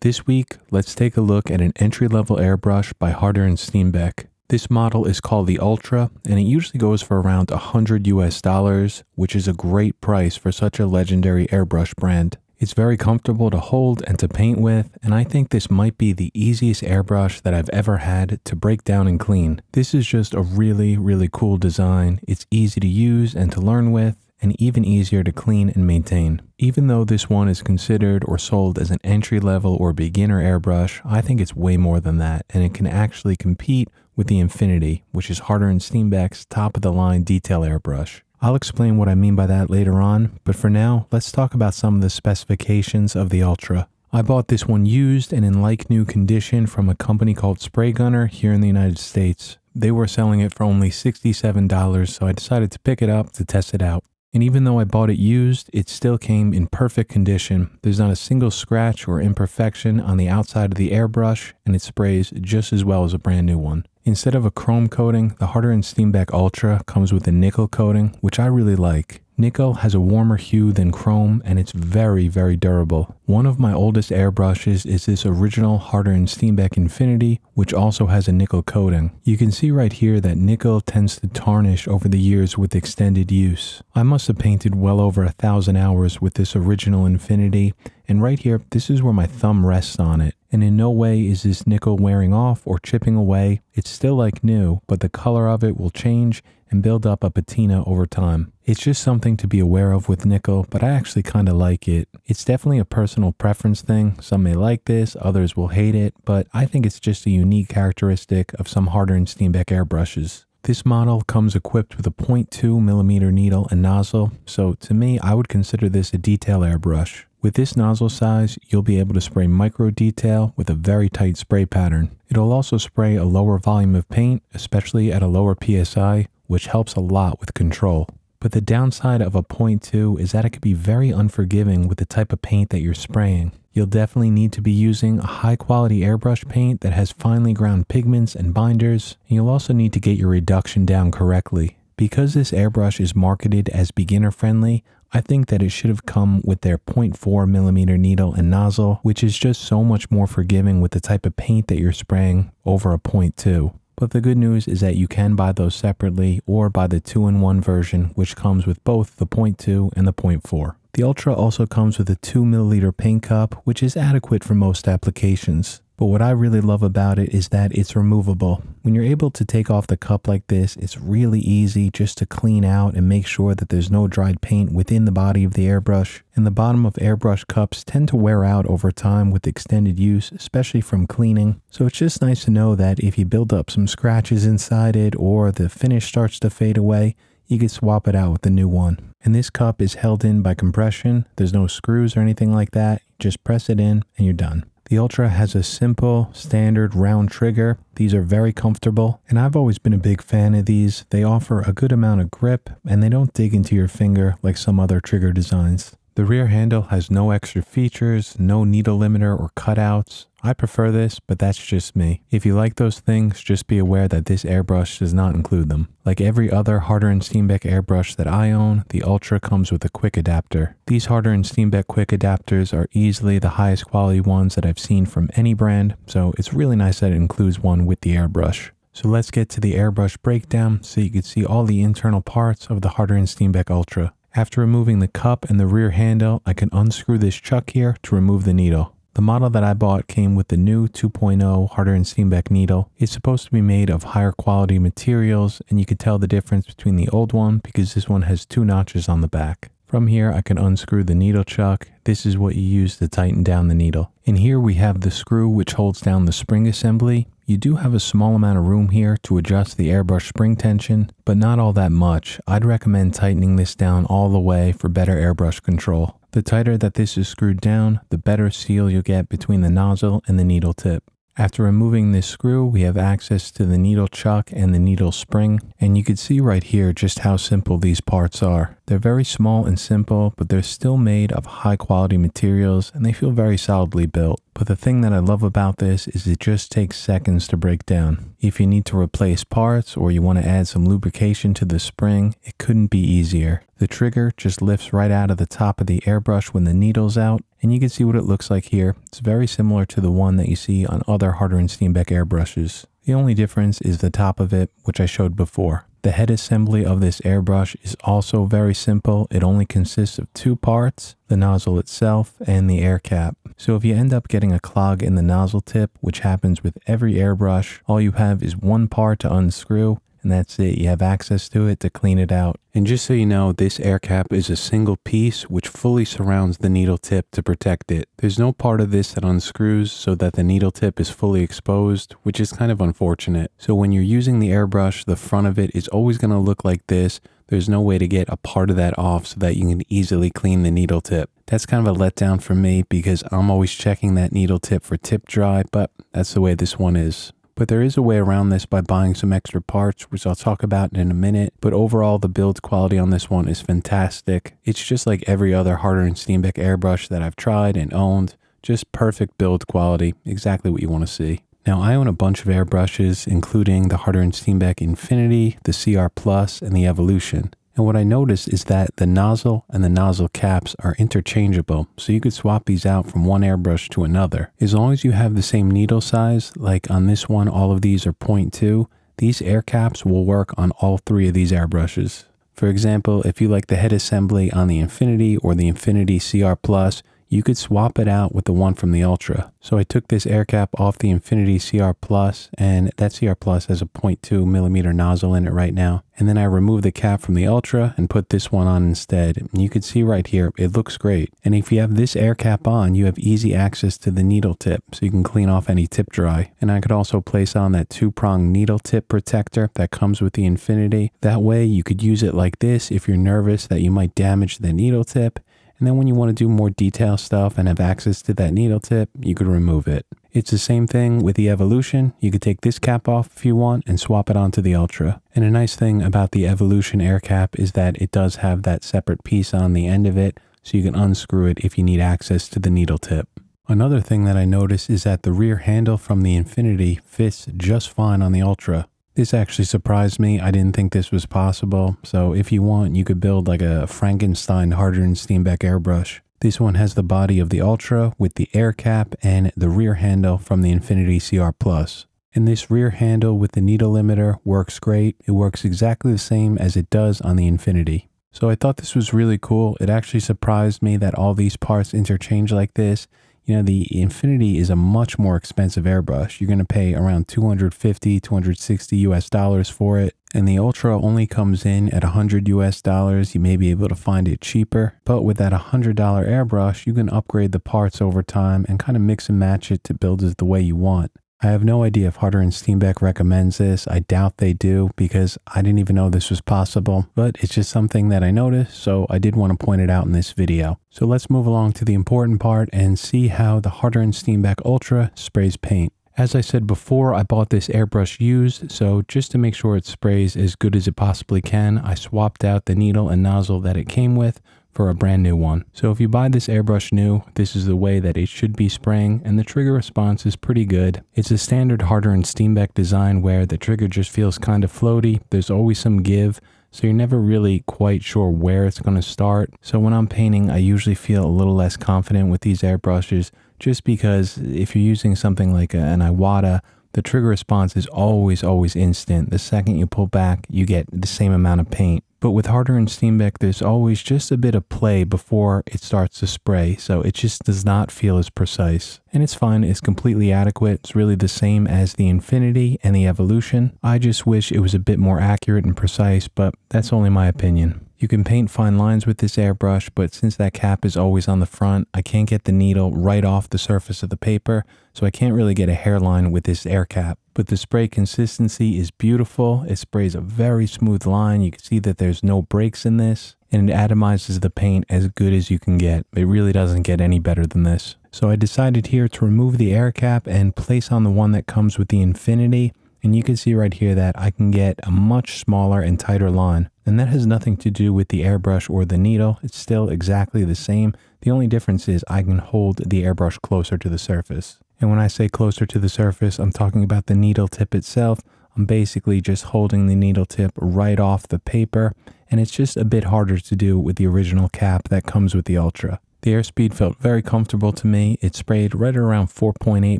This week, let's take a look at an entry-level airbrush by Harder and Steenbeck. This model is called the Ultra, and it usually goes for around $100 US, which is a great price for such a legendary airbrush brand. It's very comfortable to hold and to paint with, and I think this might be the easiest airbrush that I've ever had to break down and clean. This is just a really cool design. It's easy to use and to learn with, and even easier to clean and maintain. Even though this one is considered or sold as an entry-level or beginner airbrush, I think it's way more than that, and it can actually compete with the Infinity, which is Harder and Steenbeck's top-of-the-line detail airbrush. I'll explain what I mean by that later on, but for now, let's talk about some of the specifications of the Ultra. I bought this one used and in like-new condition from a company called Spray Gunner here in the United States. They were selling it for only $67, so I decided to pick it up to test it out. And even though I bought it used, it still came in perfect condition. There's not a single scratch or imperfection on the outside of the airbrush, and it sprays just as well as a brand new one. Instead of a chrome coating, the Harder and Steenbeck Ultra comes with a nickel coating, which I really like. Nickel has a warmer hue than chrome, and it's very durable. One of my oldest airbrushes is this original Harder and Steenbeck Infinity, which also has a nickel coating. You can see right here that nickel tends to tarnish over the years with extended use. I must have painted well over 1,000 hours with this original Infinity, and right here, this is where my thumb rests on it. And in no way is this nickel wearing off or chipping away. It's still like new, but the color of it will change and build up a patina over time. It's just something to be aware of with nickel, but I actually kind of like it. It's definitely a personal preference thing. Some may like this, others will hate it, but I think it's just a unique characteristic of some Harder and Steenbeck airbrushes. This model comes equipped with a 0.2mm needle and nozzle, so to me, I would consider this a detail airbrush. With this nozzle size, you'll be able to spray micro detail with a very tight spray pattern. It'll also spray a lower volume of paint, especially at a lower PSI, which helps a lot with control. But the downside of a 0.2 is that it can be very unforgiving with the type of paint that you're spraying. You'll definitely need to be using a high quality airbrush paint that has finely ground pigments and binders, and you'll also need to get your reduction down correctly. Because this airbrush is marketed as beginner friendly, I think that it should have come with their 0.4mm needle and nozzle, which is just so much more forgiving with the type of paint that you're spraying over a 0.2. But the good news is that you can buy those separately or buy the 2-in-1 version, which comes with both the 0.2 and the 0.4. The Ultra also comes with a 2ml paint cup, which is adequate for most applications. But what I really love about it is that it's removable. When you're able to take off the cup like this, it's really easy just to clean out and make sure that there's no dried paint within the body of the airbrush. And the bottom of airbrush cups tend to wear out over time with extended use, especially from cleaning. So it's just nice to know that if you build up some scratches inside it or the finish starts to fade away, you can swap it out with the new one. And this cup is held in by compression. There's no screws or anything like that. Just press it in and you're done. The Ultra has a simple, standard round trigger. These are very comfortable, and I've always been a big fan of these. They offer a good amount of grip, and they don't dig into your finger like some other trigger designs. The rear handle has no extra features, no needle limiter or cutouts. I prefer this, but that's just me. If you like those things, just be aware that this airbrush does not include them. Like every other Harder and Steenbeck airbrush that I own, the Ultra comes with a quick adapter. These Harder and Steenbeck quick adapters are easily the highest quality ones that I've seen from any brand, so it's really nice that it includes one with the airbrush. So let's get to the airbrush breakdown so you can see all the internal parts of the Harder and Steenbeck Ultra. After removing the cup and the rear handle, I can unscrew this chuck here to remove the needle. The model that I bought came with the new 2.0 Harder and Steenbeck needle. It's supposed to be made of higher quality materials, and you can tell the difference between the old one because this one has 2 notches on the back. From here, I can unscrew the needle chuck. This is what you use to tighten down the needle. In here, we have the screw which holds down the spring assembly. You do have a small amount of room here to adjust the airbrush spring tension, but not all that much. I'd recommend tightening this down all the way for better airbrush control. The tighter that this is screwed down, the better seal you'll get between the nozzle and the needle tip. After removing this screw, we have access to the needle chuck and the needle spring, and you can see right here just how simple these parts are. They're very small and simple, but they're still made of high quality materials and they feel very solidly built. But the thing that I love about this is it just takes seconds to break down. If you need to replace parts or you want to add some lubrication to the spring, it couldn't be easier. The trigger just lifts right out of the top of the airbrush when the needle's out, And you can see what it looks like here. It's very similar to the one that you see on other Harder & Steenbeck airbrushes. The only difference is the top of it, which I showed before. The head assembly of this airbrush is also very simple. It only consists of two parts, the nozzle itself and the air cap. So if you end up getting a clog in the nozzle tip, which happens with every airbrush, all you have is one part to unscrew, and that's it. You have access to it to clean it out. And just so you know, this air cap is a single piece which fully surrounds the needle tip to protect it. There's no part of this that unscrews so that the needle tip is fully exposed, which is kind of unfortunate. So when you're using the airbrush, the front of it is always going to look like this. There's no way to get a part of that off so that you can easily clean the needle tip. That's kind of a letdown for me because I'm always checking that needle tip for tip dry, but that's the way this one is. But there is a way around this by buying some extra parts, which I'll talk about in a minute. But overall, the build quality on this one is fantastic. It's just like every other Harder & Steenbeck airbrush that I've tried and owned. Just perfect build quality, exactly what you want to see. Now, I own a bunch of airbrushes, including the Harder & Steenbeck Infinity, the CR Plus, and the Evolution. And what I noticed is that the nozzle and the nozzle caps are interchangeable, so you could swap these out from one airbrush to another. As long as you have the same needle size, like on this one, all of these are 0.2, these air caps will work on all three of these airbrushes. For example, if you like the head assembly on the Infinity or the Infinity CR Plus, you could swap it out with the one from the Ultra. So I took this air cap off the Infinity CR Plus, and that CR Plus has a 0.2 millimeter nozzle in it right now. And then I removed the cap from the Ultra and put this one on instead. And you can see right here, it looks great. And if you have this air cap on, you have easy access to the needle tip, so you can clean off any tip dry. And I could also place on that 2-prong needle tip protector that comes with the Infinity. That way you could use it like this if you're nervous that you might damage the needle tip. And then when you want to do more detail stuff and have access to that needle tip, you could remove it. It's the same thing with the Evolution. You could take this cap off if you want and swap it onto the Ultra. And a nice thing about the Evolution air cap is that it does have that separate piece on the end of it, so you can unscrew it if you need access to the needle tip. Another thing that I noticed is that the rear handle from the Infinity fits just fine on the Ultra. This actually surprised me. I didn't think this was possible. So if you want, you could build like a Frankenstein Harder & Steenbeck airbrush. This one has the body of the Ultra with the air cap and the rear handle from the Infinity CR Plus. And this rear handle with the needle limiter works great. It works exactly the same as it does on the Infinity. So I thought this was really cool. It actually surprised me that all these parts interchange like this. You know, the Infinity is a much more expensive airbrush. You're going to pay around $250, $260 US for it. And the Ultra only comes in at $100 US. You may be able to find it cheaper. But with that $100 airbrush, you can upgrade the parts over time and kind of mix and match it to build it the way you want. I have no idea if Harder & Steenbeck recommends this. I doubt they do because I didn't even know this was possible, but it's just something that I noticed, so I did want to point it out in this video. So let's move along to the important part and see how the Harder & Steenbeck Ultra sprays paint. As I said before, I bought this airbrush used, so just to make sure it sprays as good as it possibly can, I swapped out the needle and nozzle that it came with for a brand new one. So if you buy this airbrush new, this is the way that it should be spraying, and the trigger response is pretty good. It's a standard Harder & Steenbeck design where the trigger just feels kind of floaty. There's always some give, so you're never really quite sure where it's going to start. So when I'm painting, I usually feel a little less confident with these airbrushes, just because if you're using something like an Iwata, the trigger response is always instant. The second you pull back, you get the same amount of paint. But with Harder & Steenbeck, there's always just a bit of play before it starts to spray, so it just does not feel as precise. And it's fine, it's completely adequate. It's really the same as the Infinity and the Evolution. I just wish it was a bit more accurate and precise, but that's only my opinion. You can paint fine lines with this airbrush, but since that cap is always on the front, I can't get the needle right off the surface of the paper, so I can't really get a hairline with this air cap. But the spray consistency is beautiful. It sprays a very smooth line. You can see that there's no breaks in this, and it atomizes the paint as good as you can get. It really doesn't get any better than this. So I decided here to remove the air cap and place on the one that comes with the Infinity. And you can see right here that I can get a much smaller and tighter line. And that has nothing to do with the airbrush or the needle. It's still exactly the same. The only difference is I can hold the airbrush closer to the surface. And when I say closer to the surface, I'm talking about the needle tip itself. I'm basically just holding the needle tip right off the paper. And it's just a bit harder to do with the original cap that comes with the Ultra. The airspeed felt very comfortable to me. It sprayed right around 4.8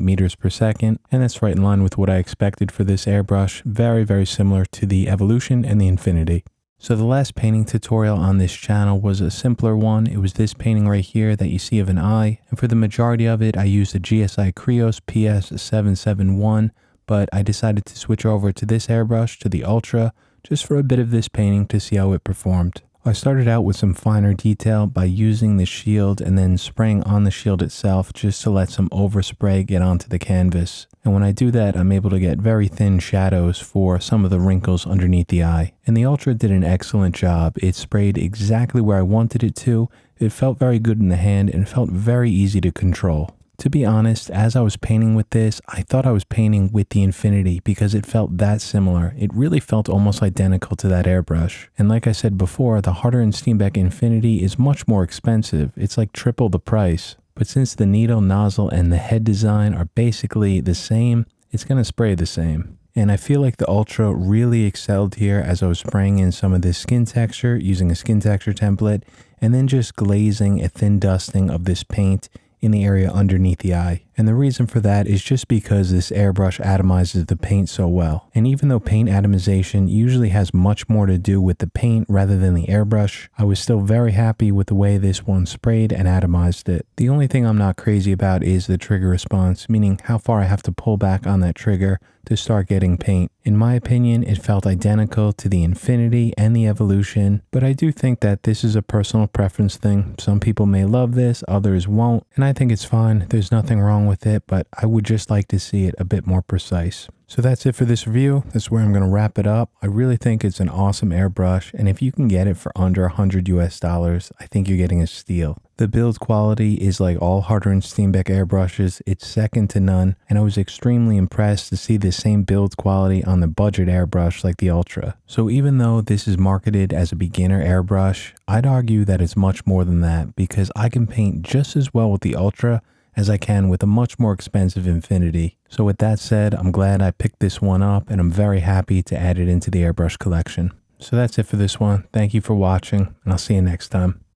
meters per second, and that's right in line with what I expected for this airbrush. Very, very similar to the Evolution and the Infinity. So the last painting tutorial on this channel was a simpler one. It was this painting right here that you see of an eye. And for the majority of it, I used a GSI Krios PS771, but I decided to switch over to this airbrush, to the Ultra, just for a bit of this painting to see how it performed. I started out with some finer detail by using the shield and then spraying on the shield itself just to let some overspray get onto the canvas. And when I do that, I'm able to get very thin shadows for some of the wrinkles underneath the eye. And the Ultra did an excellent job. It sprayed exactly where I wanted it to. It felt very good in the hand and felt very easy to control. To be honest, as I was painting with this, I thought I was painting with the Infinity because it felt that similar. It really felt almost identical to that airbrush. And like I said before, the Harder & Steenbeck Infinity is much more expensive. It's like triple the price. But since the needle, nozzle, and the head design are basically the same, it's going to spray the same. And I feel like the Ultra really excelled here as I was spraying in some of this skin texture using a skin texture template and then just glazing a thin dusting of this paint in the area underneath the eye. And the reason for that is just because this airbrush atomizes the paint so well. And even though paint atomization usually has much more to do with the paint rather than the airbrush, I was still very happy with the way this one sprayed and atomized it. The only thing I'm not crazy about is the trigger response, meaning how far I have to pull back on that trigger to start getting paint. In my opinion, it felt identical to the Infinity and the Evolution, but I do think that this is a personal preference thing. Some people may love this, others won't, and I think it's fine. There's nothing wrong with it, but I would just like to see it a bit more precise. So that's it for this review. That's where I'm going to wrap it up. I really think it's an awesome airbrush, and if you can get it for under $100 I think you're getting a steal. The build quality is like all Harder & Steenbeck airbrushes. It's second to none, and I was extremely impressed to see the same build quality on the budget airbrush like the Ultra. So even though this is marketed as a beginner airbrush, I'd argue that it's much more than that because I can paint just as well with the Ultra as I can with a much more expensive Infinity. So with that said, I'm glad I picked this one up and I'm very happy to add it into the airbrush collection. So that's it for this one. Thank you for watching and I'll see you next time.